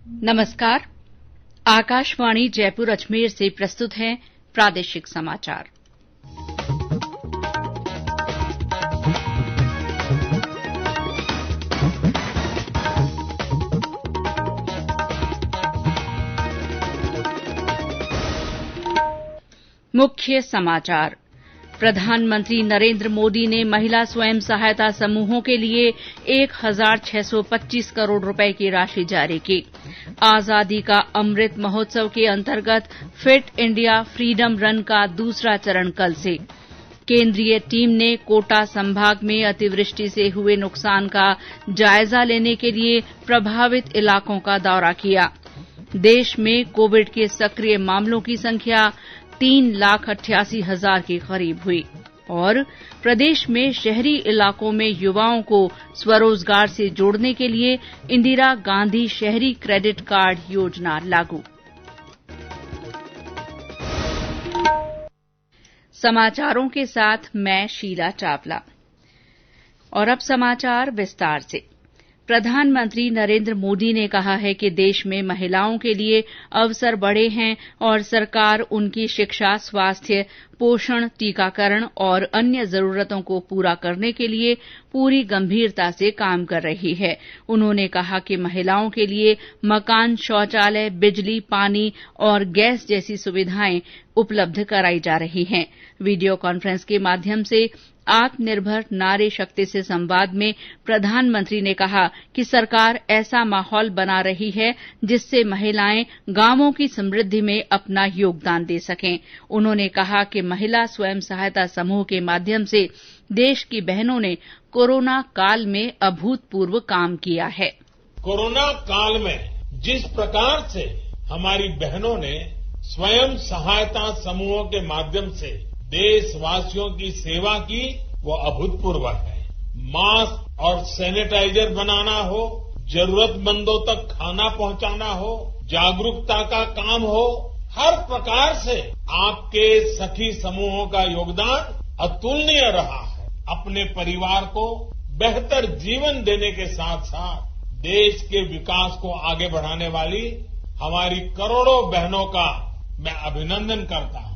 नमस्कार। आकाशवाणी जयपुर अजमेर से प्रस्तुत हैं प्रादेशिक समाचार। मुख्य समाचार। प्रधानमंत्री नरेंद्र मोदी ने महिला स्वयं सहायता समूहों के लिए 1,625 करोड़ रुपए की राशि जारी की। आजादी का अमृत महोत्सव के अंतर्गत फिट इंडिया फ्रीडम रन का दूसरा चरण कल से। केंद्रीय टीम ने कोटा संभाग में अतिवृष्टि से हुए नुकसान का जायजा लेने के लिए प्रभावित इलाकों का दौरा किया। देश में कोविड के सक्रिय मामलों की संख्या 3,88,000 के करीब हुई और प्रदेश में शहरी इलाकों में युवाओं को स्वरोजगार से जोड़ने के लिए इंदिरा गांधी शहरी क्रेडिट कार्ड योजना लागू। समाचारों के साथ मैं शीला चावला। और अब समाचार विस्तार से। प्रधानमंत्री नरेंद्र मोदी ने कहा है कि देश में महिलाओं के लिए अवसर बढ़े हैं और सरकार उनकी शिक्षा, स्वास्थ्य, पोषण, टीकाकरण और अन्य जरूरतों को पूरा करने के लिए पूरी गंभीरता से काम कर रही है। उन्होंने कहा कि महिलाओं के लिए मकान, शौचालय, बिजली, पानी और गैस जैसी सुविधाएं उपलब्ध कराई जा रही हैं। वीडियो कॉन्फ्रेंस के माध्यम से आत्मनिर्भर नारी शक्ति से संवाद में प्रधानमंत्री ने कहा कि सरकार ऐसा माहौल बना रही है जिससे महिलाएं गांवों की समृद्धि में अपना योगदान दे सकें। उन्होंने कहा कि महिला स्वयं सहायता समूह के माध्यम से देश की बहनों ने कोरोना काल में अभूतपूर्व काम किया है। कोरोना काल में जिस प्रकार से हमारी बहनों ने स्वयं सहायता समूहों के माध्यम से देशवासियों की सेवा की, वो अभूतपूर्व है। मास्क और सैनिटाइजर बनाना हो, जरूरतमंदों तक खाना पहुंचाना हो, जागरूकता का काम हो, हर प्रकार से आपके सखी समूहों का योगदान अतुलनीय रहा है। अपने परिवार को बेहतर जीवन देने के साथ साथ देश के विकास को आगे बढ़ाने वाली हमारी करोड़ों बहनों का मैं अभिनंदन करता हूं।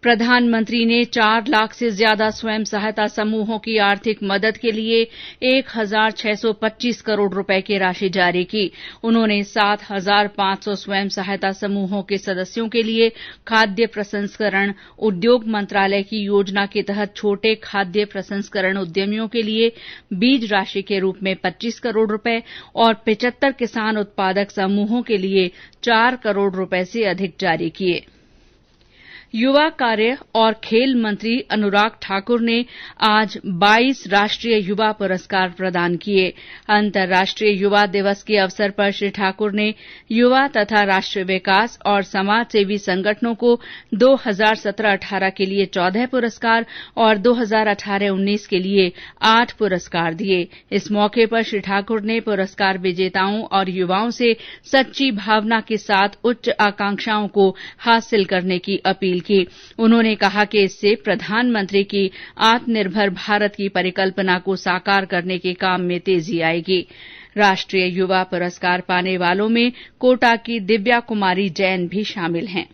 प्रधानमंत्री ने 4 लाख से ज्यादा स्वयं सहायता समूहों की आर्थिक मदद के लिए 1,625 करोड़ रुपए की राशि जारी की। उन्होंने 7,500 स्वयं सहायता समूहों के सदस्यों के लिए खाद्य प्रसंस्करण, उद्योग मंत्रालय की योजना के तहत छोटे खाद्य प्रसंस्करण उद्यमियों के लिए बीज राशि के रूप में 25 करोड़ रुपए और 75 किसान उत्पादक समूहों के लिए 4 करोड़ रुपए से अधिक जारी किए। युवा कार्य और खेल मंत्री अनुराग ठाकुर ने आज 22 राष्ट्रीय युवा पुरस्कार प्रदान किए। अंतर्राष्ट्रीय युवा दिवस के अवसर पर श्री ठाकुर ने युवा तथा राष्ट्रीय विकास और समाजसेवी संगठनों को 2017-18 के लिए 14 पुरस्कार और 2018-19 के लिए 8 पुरस्कार दिए। इस मौके पर श्री ठाकुर ने पुरस्कार विजेताओं और युवाओं से सच्ची भावना के साथ उच्च आकांक्षाओं को हासिल करने की अपील की। उन्होंने कहा कि इससे प्रधानमंत्री की आत्मनिर्भर भारत की परिकल्पना को साकार करने के काम में तेजी आएगी। राष्ट्रीय युवा पुरस्कार पाने वालों में कोटा की दिव्या कुमारी जैन भी शामिल हैं।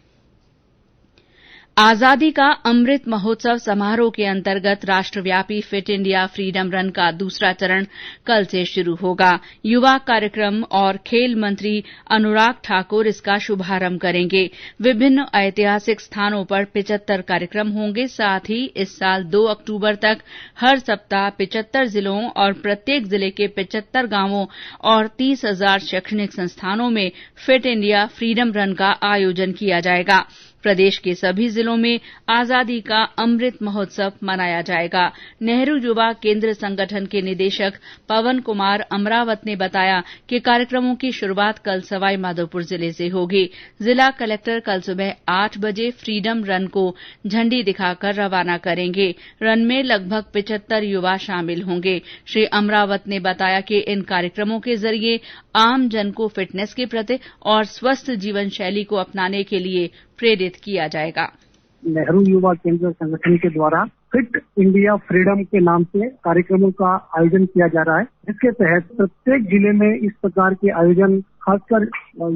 आजादी का अमृत महोत्सव समारोह के अंतर्गत राष्ट्रव्यापी फिट इंडिया फ्रीडम रन का दूसरा चरण कल से शुरू होगा। युवा कार्यक्रम और खेल मंत्री अनुराग ठाकुर इसका शुभारंभ करेंगे। विभिन्न ऐतिहासिक स्थानों पर 75 कार्यक्रम होंगे। साथ ही इस साल 2 अक्टूबर तक हर सप्ताह 75 जिलों और प्रत्येक जिले के 75 गांवों और 30,000 शैक्षणिक संस्थानों में फिट इंडिया फ्रीडम रन का आयोजन किया जाएगा। प्रदेश के सभी जिलों में आजादी का अमृत महोत्सव मनाया जाएगा। नेहरू युवा केंद्र संगठन के निदेशक पवन कुमार अमरावत ने बताया कि कार्यक्रमों की शुरूआत कल सवाई माधोपुर जिले से होगी। जिला कलेक्टर कल सुबह 8 बजे फ्रीडम रन को झंडी दिखाकर रवाना करेंगे। रन में लगभग 75 युवा शामिल होंगे। श्री अमरावत ने बताया कि इन कार्यक्रमों के जरिए आम जन को फिटनेस के प्रति और स्वस्थ जीवन शैली को अपनाने के लिए प्रेरित किया जाएगा। नेहरू युवा केंद्र संगठन के द्वारा फिट इंडिया फ्रीडम के नाम से कार्यक्रमों का आयोजन किया जा रहा है, जिसके तहत प्रत्येक जिले में इस प्रकार के आयोजन खासकर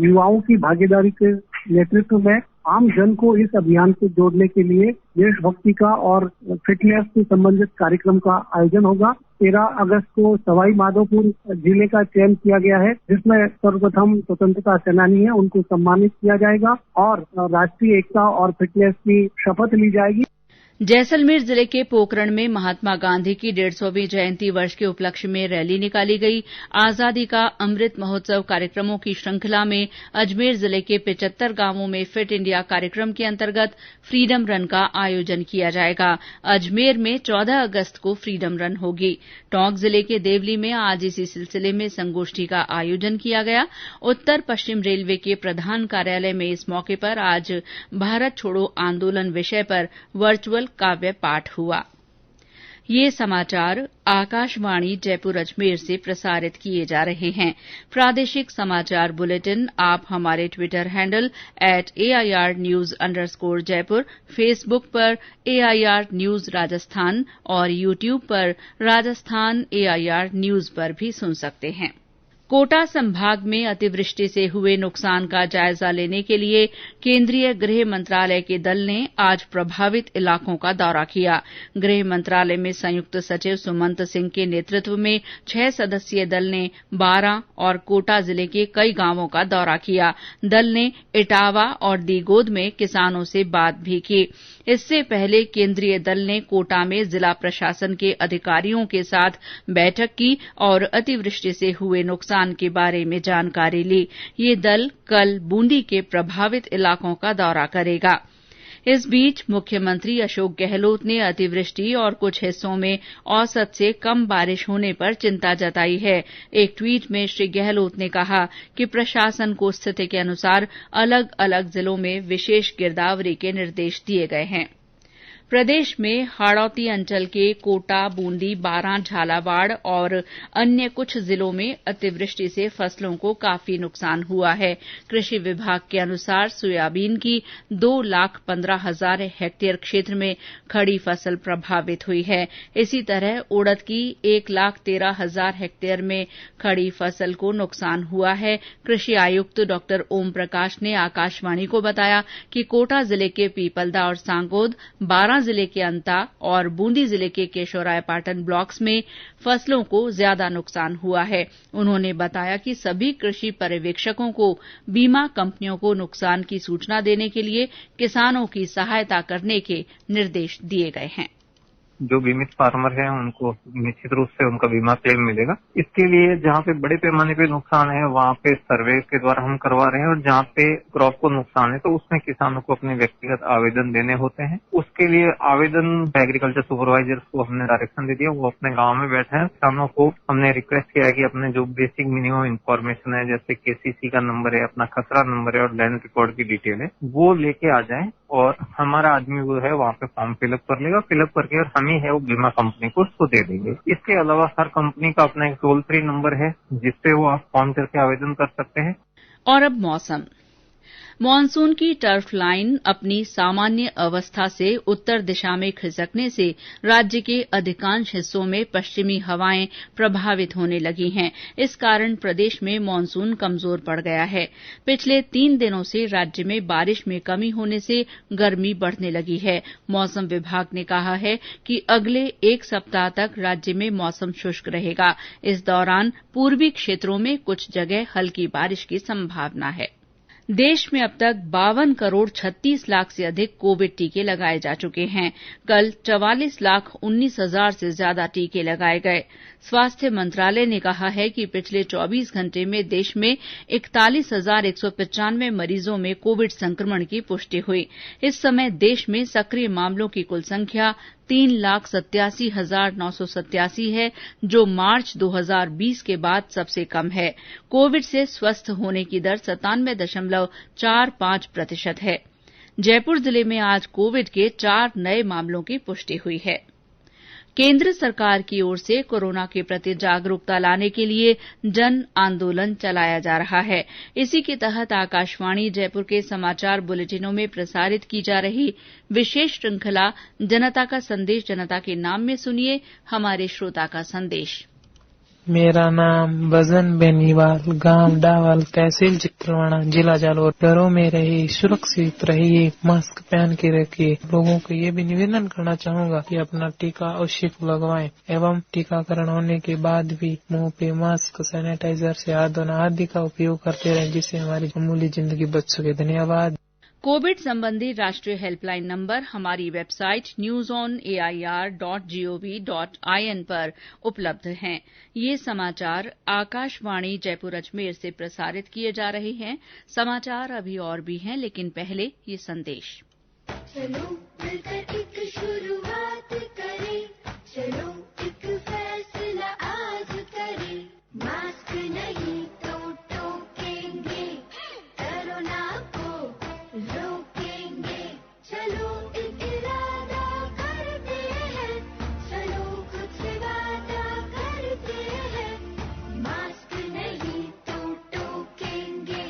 युवाओं की भागीदारी के नेतृत्व में आम जन को इस अभियान से जोड़ने के लिए देशभक्ति का और फिटनेस से संबंधित कार्यक्रम का आयोजन होगा। 13 अगस्त को सवाई माधोपुर जिले का चयन किया गया है, जिसमें सर्वप्रथम स्वतंत्रता सेनानी है उनको सम्मानित किया जाएगा और राष्ट्रीय एकता और फिटनेस की शपथ ली जाएगी। जैसलमेर जिले के पोकरण में महात्मा गांधी की 150वीं जयंती वर्ष के उपलक्ष्य में रैली निकाली गई। आजादी का अमृत महोत्सव कार्यक्रमों की श्रृंखला में अजमेर जिले के 75 गांवों में फिट इंडिया कार्यक्रम के अंतर्गत फ्रीडम रन का आयोजन किया जाएगा। अजमेर में 14 अगस्त को फ्रीडम रन होगी। टोंक जिले के देवली में आज इसी सिलसिले में संगोष्ठी का आयोजन किया गया। उत्तर पश्चिम रेलवे के प्रधान कार्यालय में इस मौके पर आज भारत छोड़ो आंदोलन विषय पर वर्चुअल काव्य पाठ हुआ। ये समाचार आकाशवाणी जयपुर अजमेर से प्रसारित किए जा रहे हैं। प्रादेशिक समाचार बुलेटिन आप हमारे ट्विटर हैंडल @AIRnews_Jaipur, फेसबुक पर AIR न्यूज राजस्थान और यूट्यूब पर राजस्थान AIR न्यूज पर भी सुन सकते हैं। कोटा संभाग में अतिवृष्टि से हुए नुकसान का जायजा लेने के लिए केंद्रीय गृह मंत्रालय के दल ने आज प्रभावित इलाकों का दौरा किया। गृह मंत्रालय में संयुक्त सचिव सुमंत सिंह के नेतृत्व में 6 सदस्यीय दल ने बारां और कोटा जिले के कई गांवों का दौरा किया। दल ने इटावा और दीगोद में किसानों से बात भी की। इससे पहले केंद्रीय दल ने कोटा में जिला प्रशासन के अधिकारियों के साथ बैठक की और अतिवृष्टि से हुए नुकसान के बारे में जानकारी ली। ये दल कल बूंदी के प्रभावित इलाकों का दौरा करेगा। इस बीच मुख्यमंत्री अशोक गहलोत ने अतिवृष्टि और कुछ हिस्सों में औसत से कम बारिश होने पर चिंता जताई है। एक ट्वीट में श्री गहलोत ने कहा कि प्रशासन को स्थिति के अनुसार अलग अलग जिलों में विशेष गिरदावरी के निर्देश दिए गए हैं। प्रदेश में हाड़ौती अंचल के कोटा, बूंदी, बारां, झालावाड़ और अन्य कुछ जिलों में अतिवृष्टि से फसलों को काफी नुकसान हुआ है। कृषि विभाग के अनुसार सोयाबीन की 2,15,000 हेक्टेयर क्षेत्र में खड़ी फसल प्रभावित हुई है। इसी तरह उड़द की 1,13,000 हेक्टेयर में खड़ी फसल को नुकसान हुआ है। कृषि आयुक्त डॉ ओम प्रकाश ने आकाशवाणी को बताया कि कोटा जिले के पीपलदा और सांगोद, बारां जिले के अंता और बूंदी जिले के केशोरायपाटन ब्लॉक्स में फसलों को ज्यादा नुकसान हुआ है। उन्होंने बताया कि सभी कृषि पर्यवेक्षकों को बीमा कंपनियों को नुकसान की सूचना देने के लिए किसानों की सहायता करने के निर्देश दिए गए हैं। जो बीमित फार्मर हैं उनको निश्चित रूप से उनका बीमा क्लेम मिलेगा। इसके लिए जहाँ पे बड़े पैमाने पे नुकसान है वहाँ पे सर्वे के द्वारा हम करवा रहे हैं और जहाँ पे क्रॉप को नुकसान है तो उसमें किसानों को अपने व्यक्तिगत आवेदन देने होते हैं। उसके लिए आवेदन एग्रीकल्चर सुपरवाइजर को हमने डायरेक्शन दे दिया, वो अपने गाँव में बैठे हैं। किसानों को हमने रिक्वेस्ट किया है कि अपने जो बेसिक मिनिमम इन्फॉर्मेशन है जैसे KCC का नंबर है, अपना खसरा नंबर है और लैंड रिकॉर्ड की डिटेल है वो लेके आ जाए और हमारा आदमी वो है वहाँ पे फॉर्म फिलअप कर लेगा। फिलअप करके और हम ही है वो बीमा कंपनी को उसको दे देंगे। इसके अलावा हर कंपनी का अपना एक टोल फ्री नंबर है जिसपे वो आप फोन करके आवेदन कर सकते हैं। और अब मौसम। मानसून की टर्फ लाइन अपनी सामान्य अवस्था से उत्तर दिशा में खिसकने से राज्य के अधिकांश हिस्सों में पश्चिमी हवाएं प्रभावित होने लगी हैं। इस कारण प्रदेश में मानसून कमजोर पड़ गया है। पिछले 3 दिनों से राज्य में बारिश में कमी होने से गर्मी बढ़ने लगी है। मौसम विभाग ने कहा है कि अगले 1 सप्ताह तक राज्य में मौसम शुष्क रहेगा। इस दौरान पूर्वी क्षेत्रों में कुछ जगह हल्की बारिश की संभावना है। देश में अब तक 52 करोड़ 36 लाख से अधिक कोविड टीके लगाए जा चुके हैं। कल 44,19,000 से ज्यादा टीके लगाए गए। स्वास्थ्य मंत्रालय ने कहा है कि पिछले 24 घंटे में देश में 41,195 मरीजों में कोविड संक्रमण की पुष्टि हुई। इस समय देश में सक्रिय मामलों की कुल संख्या 3,87,987 है, जो मार्च 2020 के बाद सबसे कम है। कोविड से स्वस्थ होने की दर 97.45% है। जयपुर जिले में आज कोविड के 4 नए मामलों की पुष्टि हुई है। केंद्र सरकार की ओर से कोरोना के प्रति जागरूकता लाने के लिए जन आंदोलन चलाया जा रहा है। इसी के तहत आकाशवाणी जयपुर के समाचार बुलेटिनों में प्रसारित की जा रही विशेष श्रृंखला जनता का संदेश जनता के नाम में सुनिए हमारे श्रोता का संदेश। मेरा नाम बजन बेनीवाल, गांव डावल, तहसील चित्रवाड़ा, जिला जालौर। घरों में रहिए, सुरक्षित रहिए, मास्क पहन के रखिए। लोगों को ये भी निवेदन करना चाहूंगा कि अपना टीका अवश्य लगवाएं एवं टीकाकरण होने के बाद भी मुंह पे मास्क, सैनिटाइजर से हाथ धोना आदि का उपयोग करते रहें, जिससे हमारी अमूल्य जिंदगी बच सके। धन्यवाद। कोविड संबंधी राष्ट्रीय हेल्पलाइन नंबर हमारी वेबसाइट newsonair.gov.in पर उपलब्ध हैं। ये समाचार आकाशवाणी जयपुर अजमेर से प्रसारित किए जा रहे हैं। समाचार अभी और भी हैं, लेकिन पहले ये संदेश। चलो मिलकर एक शुरुआत करें, चलो एक फैसला आज करें, मास्क नहीं तो टोकेंगे, कोरोना को रोकेंगे। चलो एक इरादा करते हैं, चलो खुद से वादा करते हैं, मास्क नहीं तो टोकेंगे,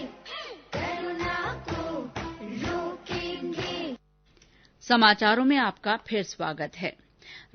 कोरोना को रोकेंगे। समाचारों में आपका फिर स्वागत है।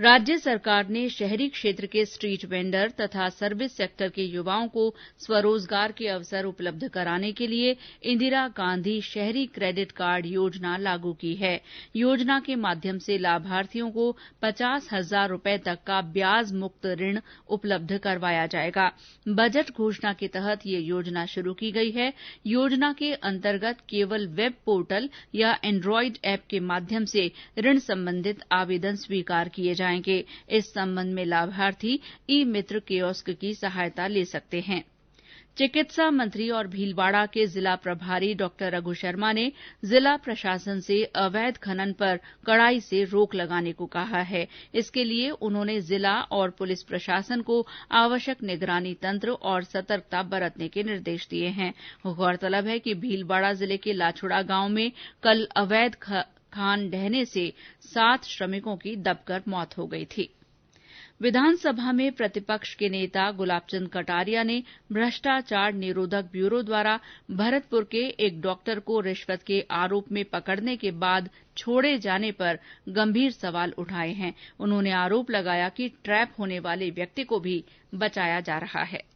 राज्य सरकार ने शहरी क्षेत्र के स्ट्रीट वेंडर तथा सर्विस सेक्टर के युवाओं को स्वरोजगार के अवसर उपलब्ध कराने के लिए इंदिरा गांधी शहरी क्रेडिट कार्ड योजना लागू की है। योजना के माध्यम से लाभार्थियों को 50,000 रूपये तक का ब्याज मुक्त ऋण उपलब्ध करवाया जाएगा। बजट घोषणा के तहत ये योजना शुरू की गई है। योजना के अंतर्गत केवल वेब पोर्टल या एंड्रॉइड ऐप के माध्यम से ऋण संबंधित आवेदन स्वीकार किए जाएंगे। इस संबंध में लाभार्थी ई मित्र कियोस्क की सहायता ले सकते हैं। चिकित्सा मंत्री और भीलवाड़ा के जिला प्रभारी डॉ रघु शर्मा ने जिला प्रशासन से अवैध खनन पर कड़ाई से रोक लगाने को कहा है। इसके लिए उन्होंने जिला और पुलिस प्रशासन को आवश्यक निगरानी तंत्र और सतर्कता बरतने के निर्देश दिए हैं। गौरतलब है कि भीलवाड़ा जिले के लाछुड़ा गांव में कल अवैध खान ढहने से 7 श्रमिकों की दबकर मौत हो गई थी। विधानसभा में प्रतिपक्ष के नेता गुलाबचंद कटारिया ने भ्रष्टाचार निरोधक ब्यूरो द्वारा भरतपुर के एक डॉक्टर को रिश्वत के आरोप में पकड़ने के बाद छोड़े जाने पर गंभीर सवाल उठाए हैं। उन्होंने आरोप लगाया कि ट्रैप होने वाले व्यक्ति को भी बचाया जा रहा है।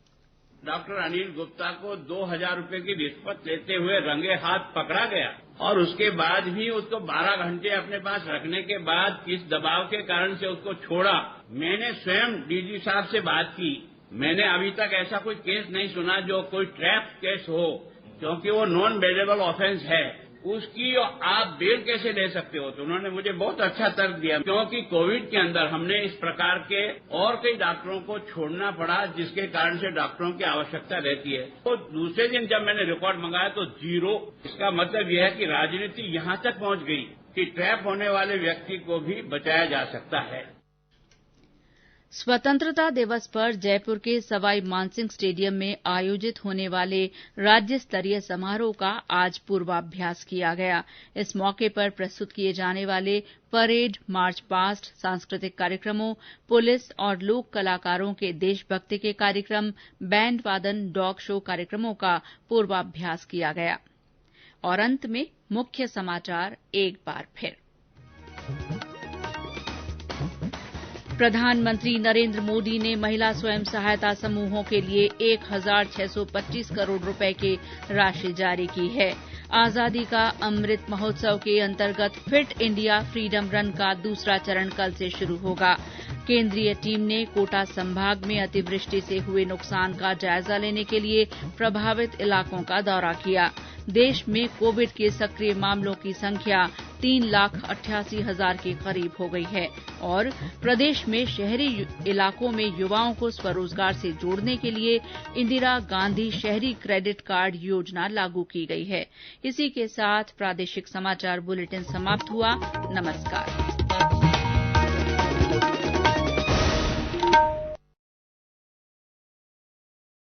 डॉक्टर अनिल गुप्ता को 2,000 रुपए की रिश्वत लेते हुए रंगे हाथ पकड़ा गया और उसके बाद भी उसको 12 घंटे अपने पास रखने के बाद किस दबाव के कारण से उसको छोड़ा। मैंने स्वयं डीजी साहब से बात की। मैंने अभी तक ऐसा कोई केस नहीं सुना जो कोई ट्रैप केस हो, क्योंकि वो नॉन बेलेबल ऑफेंस है। उसकी आप बेल कैसे ले सकते हो? तो उन्होंने मुझे बहुत अच्छा तर्क दिया, क्योंकि कोविड के अंदर हमने इस प्रकार के और कई डॉक्टरों को छोड़ना पड़ा, जिसके कारण से डॉक्टरों की आवश्यकता रहती है। तो दूसरे दिन जब मैंने रिकॉर्ड मंगाया तो 0। इसका मतलब यह है कि राजनीति यहां तक पहुंच गई कि ट्रैप होने वाले व्यक्ति को भी बचाया जा सकता है। स्वतंत्रता दिवस पर जयपुर के सवाई मानसिंह स्टेडियम में आयोजित होने वाले राज्य स्तरीय समारोह का आज पूर्वाभ्यास किया गया। इस मौके पर प्रस्तुत किए जाने वाले परेड, मार्च पास्ट, सांस्कृतिक कार्यक्रमों, पुलिस और लोक कलाकारों के देशभक्ति के कार्यक्रम, बैंड वादन, डॉग शो कार्यक्रमों का पूर्वाभ्यास किया गया। और अंत में मुख्य समाचार एक बार फिर। प्रधानमंत्री नरेंद्र मोदी ने महिला स्वयं सहायता समूहों के लिए 1,625 करोड़ रुपए की राशि जारी की है। आजादी का अमृत महोत्सव के अंतर्गत फिट इंडिया फ्रीडम रन का दूसरा चरण कल से शुरू होगा। केंद्रीय टीम ने कोटा संभाग में अतिवृष्टि से हुए नुकसान का जायजा लेने के लिए प्रभावित इलाकों का दौरा किया। देश में कोविड के सक्रिय मामलों की संख्या 3,88,000 के करीब हो गई है। और प्रदेश में शहरी इलाकों में युवाओं को स्वरोजगार से जोड़ने के लिए इंदिरा गांधी शहरी क्रेडिट कार्ड योजना लागू की गई है। इसी के साथ प्रादेशिक समाचार बुलेटिन समाप्त हुआ। नमस्कार।